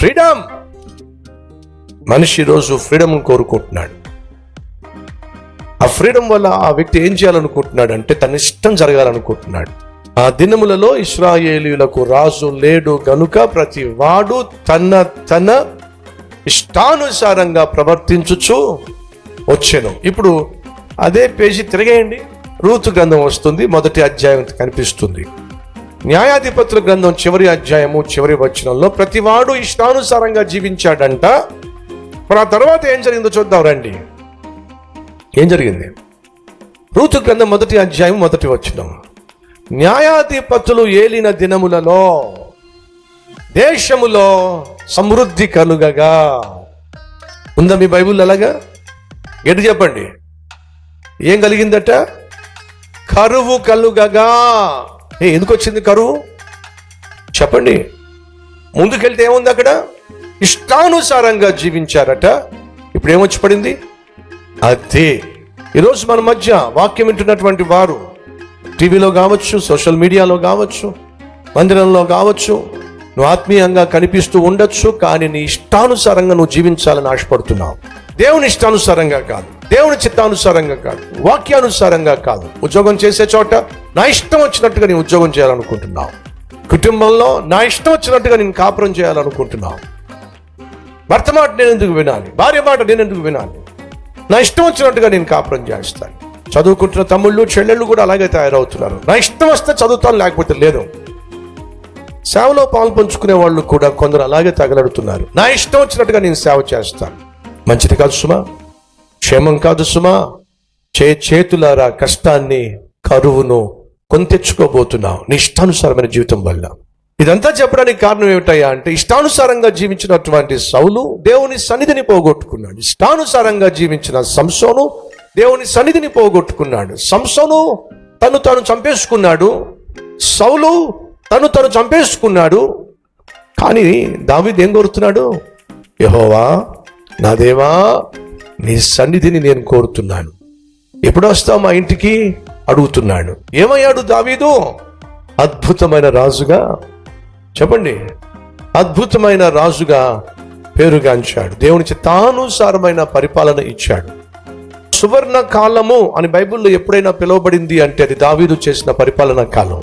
Freedom. మనిషి ఈరోజు freedom కోరుకుంటున్నాడు. ఆ ఫ్రీడమ్ వల్ల ఆ వ్యక్తి ఏం చేయాలనుకుంటున్నాడు అంటే తన ఇష్టం జరగాలనుకుంటున్నాడు. ఆ దినములలో ఇశ్రాయేలీయులకు రాజు లేడు గనుక ప్రతి వాడు తన ఇష్టానుసారంగా ప్రవర్తించుచు వచ్చెను. ఇప్పుడు అదే పేజీ తిరిగేయండి. రూతు గ్రంథం వస్తుంది, మొదటి అధ్యాయం కనిపిస్తుంది. న్యాయాధిపతుల గ్రంథం చివరి అధ్యాయము చివరి వచనంలో ప్రతివాడు ఇష్టానుసారంగా జీవించాడంట. మరి ఆ తర్వాత ఏం జరిగిందో చూద్దాం రండి. ఏం జరిగింది? రూతు గ్రంథం మొదటి అధ్యాయం మొదటి వచనం. న్యాయాధిపతులు ఏలిన దినములలో దేశములో సమృద్ధి కలుగగా. ఉందా మీ బైబిల్ అలాగా? గట్టి చెప్పండి. ఏం కలిగిందట? కరువు కలుగగా. ఎందుకు వచ్చింది కరువు? చెప్పండి. ముందుకెళ్తే ఏముంది అక్కడ? ఇష్టానుసారంగా జీవించారట. ఇప్పుడు ఏమొచ్చి పడింది? అదే ఈరోజు మన మధ్య వాక్యం వింటున్నటువంటి వారు టీవీలో కావచ్చు, సోషల్ మీడియాలో కావచ్చు, మందిరంలో కావచ్చు, నువ్వు ఆత్మీయంగా కనిపిస్తూ ఉండొచ్చు, కానీ నీ ఇష్టానుసారంగా నువ్వు జీవించాలని ఆశపడుతున్నావు. దేవుని ఇష్టానుసారంగా కాదు, దేవుని చిత్తానుసారంగా కాదు, వాక్యానుసారంగా కాదు. ఉద్యోగం చేసే చోట నా ఇష్టం వచ్చినట్టుగా నేను ఉద్యోగం చేయాలనుకుంటున్నావు. కుటుంబంలో నా ఇష్టం వచ్చినట్టుగా నేను కాపురం చేయాలనుకుంటున్నావు. భర్త మాట నేను ఎందుకు వినాలి? భార్య మాట నేను ఎందుకు వినాలి? నా ఇష్టం వచ్చినట్టుగా నేను కాపురం చేస్తాను. చదువుకుంటున్న తమ్ముళ్ళు చెల్లెళ్ళు కూడా అలాగే తయారవుతున్నారు. నా ఇష్టం వస్తే చదువుతాను, లేకపోతే లేదు. సేవలో పాలు పంచుకునే వాళ్ళు కూడా కొందరు అలాగే తగలడుతున్నారు. నా ఇష్టం వచ్చినట్టుగా నేను సేవ చేస్తాను. మంచిది కాదు సుమా, క్షేమం కాదు సుమా. చేతులారా కష్టాన్ని, కరువును కొని తెచ్చుకోబోతున్నావు నీ ఇష్టానుసారమైన జీవితం వల్ల. ఇదంతా చెప్పడానికి కారణం ఏమిటయ్యా అంటే, ఇష్టానుసారంగా జీవించినటువంటి సౌలు దేవుని సన్నిధిని పోగొట్టుకున్నాడు. ఇష్టానుసారంగా జీవించిన సంసోను దేవుని సన్నిధిని పోగొట్టుకున్నాడు. సంసోను తను చంపేసుకున్నాడు, సౌలు తను చంపేసుకున్నాడు. కానీ దావీదు ఏం కోరుతున్నాడు? యెహోవా నా దేవా, నీ సన్నిధిని నేను కోరుతున్నాను, ఎప్పుడు వస్తావు మా ఇంటికి అడుగుతున్నాడు. ఏమయ్యాడు దావీదు? అద్భుతమైన రాజుగా, చెప్పండి, అద్భుతమైన రాజుగా పేరుగాంచాడు. దేవుని చిత్తానుసారమైన పరిపాలన ఇచ్చాడు. సువర్ణ కాలము అని బైబిల్లో ఎప్పుడైనా పిలువబడింది అంటే అది దావీదు చేసిన పరిపాలన కాలం.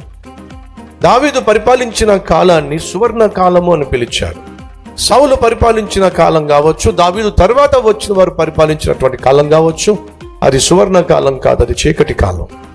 దావీదు పరిపాలించిన కాలాన్ని సువర్ణ కాలము అని పిలిచారు. సౌలు పరిపాలించిన కాలం కావచ్చు, దావీదు తర్వాత వచ్చిన వారు పరిపాలించినటువంటి కాలం కావచ్చు, అది సువర్ణ కాలం కాదు, అది చీకటి కాలం.